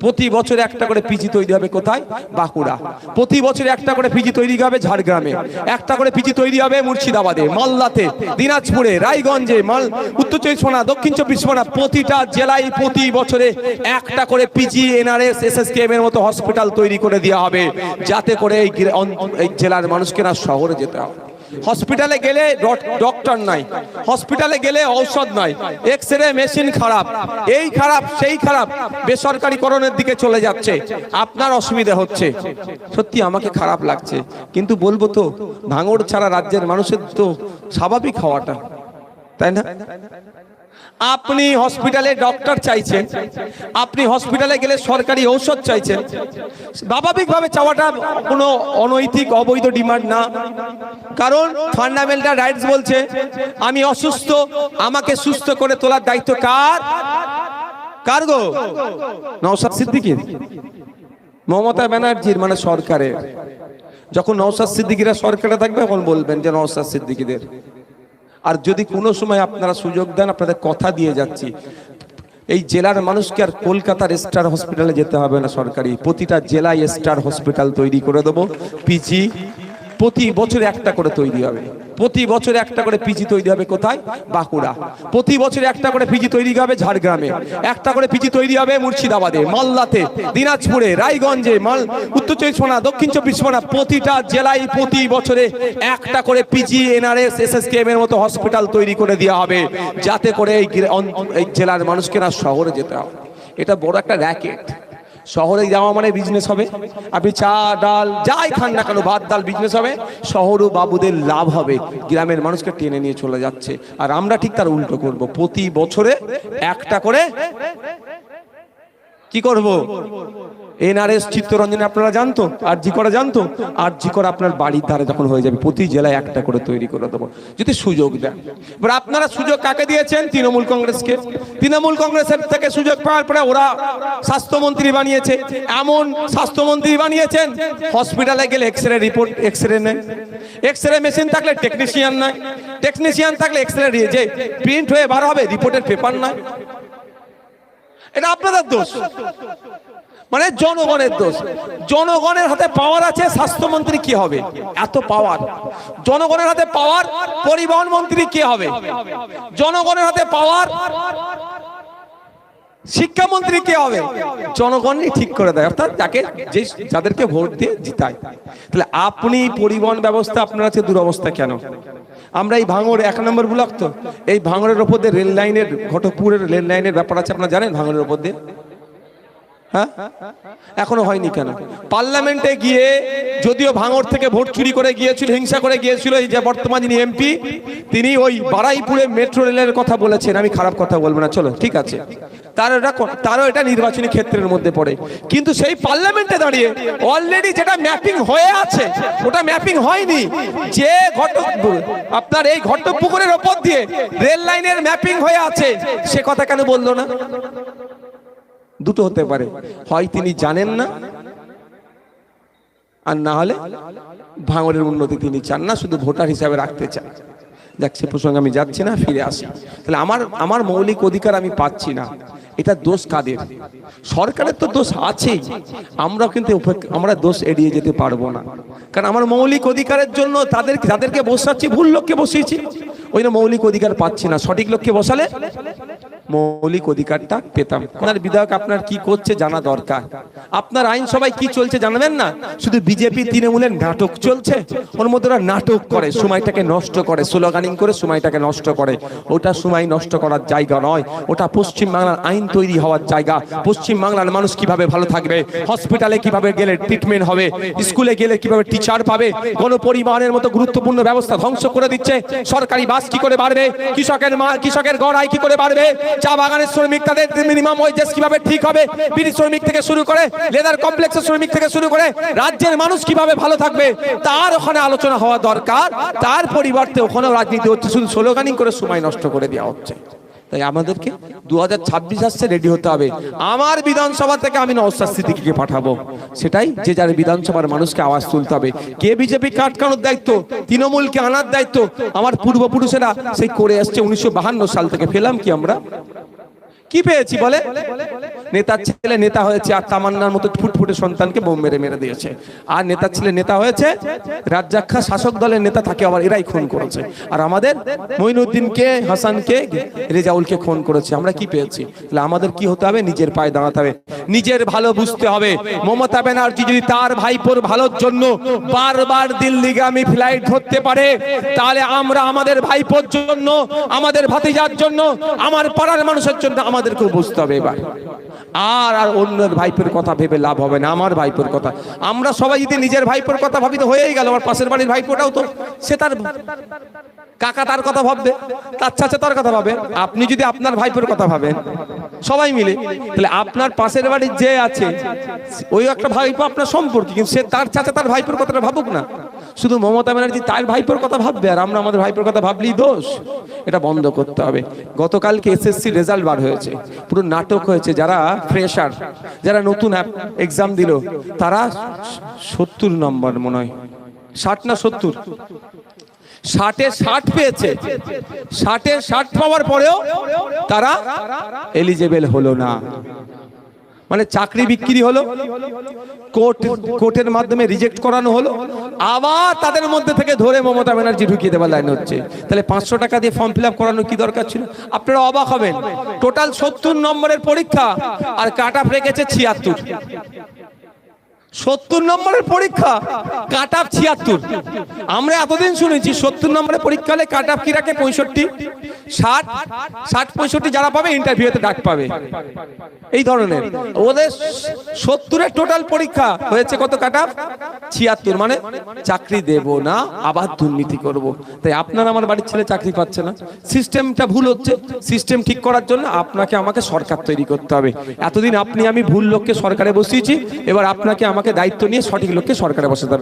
প্রতি বছর একটা করে পিজি তৈরি হবে কোথায়? বাঁকুড়া। প্রতি বছর একটা করে পিজি তৈরি হবে ঝাড়গ্রামে, একটা করে পিজি তৈরি হবে মুর্শিদাবাদে, মালদাতে, দিনাজপুরে, রায়গঞ্জে, উত্তর চব্বিশ পরগনা, দক্ষিণ চব্বিশ পরগনা, প্রতিটা জেলায় প্রতি বছরে একটা করে পিজি, এনআরএস, এসএসকেএম এর মতো হসপিটাল তৈরি করে দেওয়া হবে, যাতে করে এই জেলার মানুষকে না শহরে যেতে হবে। হসপিটালে গেলে ডক্টর নাই, হসপিটালে গেলে ঔষধ নাই, এক্সরে মেশিন খারাপ, এই খারাপ সেই খারাপ, বেসরকারিকরণের দিকে চলে যাচ্ছে, আপনার অসুবিধা হচ্ছে। সত্যি আমাকে খারাপ লাগছে, কিন্তু বলবো তো ভাঙড় ছাড়া রাজ্যের মানুষের তো স্বাভাবিক হওয়াটা, তাই না? আপনি হসপিটালে ডক্টর চাইছেন, আপনি হসপিটালে গেলে সরকারি ঔষধ চাইছেন, স্বাভাবিকভাবে চাওয়াটা কোনো অনৈতিক অবৈধ ডিমান্ড না। কারণ ফান্ডামেন্টাল রাইটস বলছে আমি অসুস্থ, আমাকে সুস্থ করে তোলার দায়িত্ব কার? কার গো? নওশাদ সিদ্দিকীর, মমতা ব্যানার্জির, মানে সরকারের। যখন নওশাদ সিদ্দিকীরা সরকারে থাকবে তখন বলবেন যে নওশাদ সিদ্দিকীদের। আর যদি কোনো সময় আপনারা সুযোগ দেন, আপনাদের কথা দিয়ে যাচ্ছি, এই জেলার মানুষকে আর কলকাতার স্টার হসপিটালে যেতে হবে না, সরকারি প্রতিটা জেলায় স্টার হসপিটাল তৈরি করে দেবো। পিজি প্রতি বছর একটা করে তৈরি হবে, প্রতি বছর একটা করে পিজি তৈরি হবে কোথায়? বাঁকুড়া। প্রতি বছর একটা করে পিজি তৈরি হবে ঝাড়গ্রামে, একটা করে পিজি তৈরি হবে মুর্শিদাবাদে, মালদাতে, দিনাজপুরে, রায়গঞ্জে, উত্তর চব্বিশ পরগনা, দক্ষিণ চব্বিশ পরগনা, প্রতিটা জেলায় প্রতি বছরে একটা করে পিজি, এনআরএস, এসএসকেএম এর মতো হসপিটাল তৈরি করে দেওয়া হবে, যাতে করে এই জেলার মানুষকে না শহরে যেতে হবে। এটা বড় একটা র্যাকেট। শহরে যাওয়া মানে বিজনেস হবে, আপনি চা ডাল যাই খান না কেন, ভাত ডাল বিজনেস হবে, শহর ও বাবুদের লাভ হবে, গ্রামের মানুষকে টেনে নিয়ে চলে যাচ্ছে। আর আমরা ঠিক তার উল্টো করব, প্রতি বছরে একটা করে কি করব? এনআরএস চিত্তরঞ্জনে আপনারা জানতো, আর জি করা জানতো, আর জি করা আপনার বাড়ির ধারে যখন হয়ে যাবে, প্রতি জেলায় একটা করে তৈরি করে দেবো, যদি সুযোগ দেন। এবার আপনারা সুযোগ কাকে দিয়েছেন? তৃণমূল কংগ্রেসকে। তৃণমূল কংগ্রেসের থেকে সুযোগ পাওয়ার পরে ওরা স্বাস্থ্যমন্ত্রী বানিয়েছে, এমন স্বাস্থ্যমন্ত্রী বানিয়েছেন হসপিটালে গেলে এক্সরে রিপোর্ট, এক্সরে নেই, এক্সরে মেশিন থাকলে টেকনিশিয়ান নাই, টেকনিশিয়ান থাকলে এক্সরে যে প্রিন্ট হয়ে বার হবে রিপোর্টের পেপার নাই। এটা আপনাদের দোষ, মানে জনগণের দোষ। জনগণের হাতে পাওয়ার আছে, স্বাস্থ্যমন্ত্রী কি হবে? এত পাওয়ার জনগণের হাতে পাওয়ার, পরিবহন মন্ত্রী কি হবে? জনগণের হাতে পাওয়ার, শিক্ষামন্ত্রী কে হবে? জনগণই ঠিক করে দেয়, অর্থাৎ যাকে যাদেরকে ভোট দিয়ে জিতায়। তাহলে আপনি পরিবহন ব্যবস্থা আপনার আছে দুরবস্থা কেন? আমরা এই ভাঙড় 1 নম্বর ব্লক, তো এই ভাঙড়ের ওপর দিয়ে রেল লাইনের, ঘটকপুরের রেল লাইনের ব্যাপার আছে, আপনারা জানেন ভাঙড়ের ওপর দিয়ে? হ্যাঁ, এখনো হয়নি কেন? পার্লামেন্টে গিয়ে, যদিও ভাঙড় থেকে ভোট চুরি করে গিয়েছিল, হিংসা করে গিয়েছিল, এই যে বর্তমান যিনি এমপি, তিনি ওই বারাইপুরে মেট্রো রেলের কথা বলেছেন, আমি খারাপ কথা বলবো না, চলো ঠিক আছে, তারও এটা নির্বাচনী ক্ষেত্রের মধ্যে পড়ে। কিন্তু সেই পার্লামেন্টে দাঁড়িয়ে অলরেডি যেটা ম্যাপিং হয়ে আছে, ওটা ম্যাপিং হয়নি। যে আপনার এই ঘটকপুকুরের ওপর দিয়ে রেল লাইনের ম্যাপিং হয়ে আছে, সে কথা কেন বললো না? দুটো হতে পারে, হয় তিনি জানেন না, আর না হলে ভাঙড়ের উন্নতি তিনি চান না, শুধু ভোটার হিসাবে রাখতে চান। যাক, সে প্রসঙ্গে আমি যাচ্ছি না, ফিরে আসি। তাহলে আমার মৌলিক অধিকার আমি পাচ্ছি না, এটা দোষ কাদের? সরকারের তো দোষ আছেই, আমরাও কিন্তু আমরা দোষ এড়িয়ে যেতে পারবো না। কারণ আমার মৌলিক অধিকারের জন্য যাদেরকে বসাচ্ছি, ভুল লোককে বসিয়েছি, ওই জন্য মৌলিক অধিকার পাচ্ছি না। সঠিক লোককে বসালে মৌলিক অধিকারটা পেতাম। আপনার বিধায়ক আপনার কি করছে জানা দরকার, আপনার আইনসভায় কি চলছে জানবেন না? শুধু বিজেপি তৃণমূলের নাটক চলছে, ওর মধ্যে ওরা নাটক করে, সময়টাকে নষ্ট করে, স্লোগানিং করে সময়টাকে নষ্ট করে। ওটা সময় নষ্ট করার জায়গা নয়, ওটা পশ্চিমবাংলার আইন তৈরি হওয়ার জায়গা। পশ্চিমবাংলার মানুষ কিভাবে ভালো থাকবে, হসপিটালে কিভাবে গেলে ট্রিটমেন্ট হবে, স্কুলে গেলে কিভাবে টিচার পাবে, গণপরিবহনের মতো গুরুত্বপূর্ণ ব্যবস্থা ধ্বংস করে দিচ্ছে। সরকারি বাস কি করে বাড়বে, কৃষকের গড় আয় কি করে বাড়বে, চা বাগানের শ্রমিক তাদের মিনিমাম ওয়েজেস কিভাবে ঠিক হবে, বিড়ি শ্রমিক থেকে শুরু করে লেদার কমপ্লেক্সের শ্রমিক থেকে শুরু করে রাজ্যের মানুষ কিভাবে ভালো থাকবে, তার ওখানে আলোচনা হওয়া দরকার। তার পরিবর্তে ওখানেও রাজনীতি হচ্ছে, শুধু স্লোগানিং করে সময় নষ্ট করে দেওয়া হচ্ছে। তাই আমাদেরকে 2026 আসছে, রেডি হতে হবে। আমার বিধানসভা থেকে আমি নওশাদ সিদ্দিকীকে পাঠাবো, সেটাই যে যার বিধানসভার মানুষকে আওয়াজ তুলতে হবে। কে বিজেপি আটকানোর দায়িত্ব, তৃণমূলকে আনার দায়িত্ব আমার পূর্বপুরুষেরা সেই করে আসছে 1952 সাল থেকে। পেলাম কি আমরা? কি পেয়েছি বলে? নেতার ছেলে নেতা হয়েছে আর তামান্নার মতো ফুটফুটে সন্তানকে বোম মেরে মেরে দিয়েছে। আর নেতার ছেলে নেতা হয়েছে, রাজ্জাক শাসক দলের নেতা থাকে আবার এরাই খুন করেছে। আর আমাদের মঈনুদ্দিনকে, হাসানকে, রেজাউলকে খুন করেছে। আমরা কি পেয়েছি? তাহলে আমাদের কি হতে হবে? নিজের পায়ে দাঁড়াতে হবে, নিজের ভালো বুঝতে হবে। মমতা ব্যানার্জি যদি তার ভাইপোর ভালোর জন্য বারবার দিল্লিগামী ফ্লাইট ধরতে পারে, তাহলে আমরা আমাদের ভাইপোর জন্য, আমাদের ভাতিজার জন্য, আমার পাড়ার মানুষের জন্য আমাদেরকেও বুঝতে হবে এবার। আর আর অন্যের ভাইপোর কথা ভেবে লাভ হবে না, আমার ভাইপোর কথা। আমরা সবাই যদি নিজের ভাইপোর কথা ভাবি তো হয়েই গেল। আমার পাশের বাড়ির ভাইপোটাও তো সে তার কাকা তার কথা ভাববে, তার চাচা তার কথা ভাবে। আপনি যদি আপনার ভাইপোর কথা ভাবেন সবাই মিলে, তাহলে আপনার পাশের বাড়ির যে আছে ওই একটা ভাইপো আপনার সম্পর্কে, কিন্তু সে তার চাচা তার ভাইপোর কথাটা ভাবুক না। শুধু মমতা ব্যানার্জি তার ভাইপোর কথা ভাববে আর আমরা আমাদের ভাইপোর কথা ভাবলেই দোষ। এটা বন্ধ করতে হবে। গতকালকে এসএসসি রেজাল্ট বার হয়েছে, পুরো নাটক হয়েছে। যারা ফ্রেশার, যারা নতুন এক্সাম দিল, তারা 70 নম্বর মনে হয়, 60 না 70, 60-এ 60 পেয়েছে। 60-এ 60 পাওয়ার পরেও তারা এলিজেবল হলো না। মানে চাকরি বিক্রি হলো, কোর্টের মাধ্যমে রিজেক্ট করানো হলো, আবার তাদের মধ্যে থেকে ধরে মমতা ব্যানার্জি ঢুকিয়ে দেওয়ার লাইন হচ্ছে। তাহলে 500 টাকা দিয়ে ফর্ম ফিল আপ করানোর কি দরকার ছিল? আপনারা অবাক হবেন, টোটাল 70 নম্বরের পরীক্ষা আর কাট অফ রেখেছে 76। 70 নম্বরের পরীক্ষা, কাট অফ 76। আমরা এতদিন শুনেছি 70 নম্বরের পরীক্ষা হলে কাট অফ কি রাখে 65, 60, 65 যারা পাবে ইন্টারভিউতে ডাক পাবে, এই ধরনের। ওদের 70-এর টোটাল পরীক্ষা হয়েছে কত? Cut off 76। মানে চাকরি দেব না, আবার দুর্নীতি করব। তাই আপনার আমার বাড়ির ছেলে চাকরি পাচ্ছে না, সিস্টেমটা ভুল হচ্ছে। সিস্টেম ঠিক করার জন্য আপনাকে আমাকে সরকার তৈরি করতে হবে। এতদিন আপনি আমি ভুল লোককে সরকারে বসিয়েছি, এবার আপনাকে আমাকে দায়িত্ব নিয়ে সঠিক লোককে সরকারে বসাতে হবে।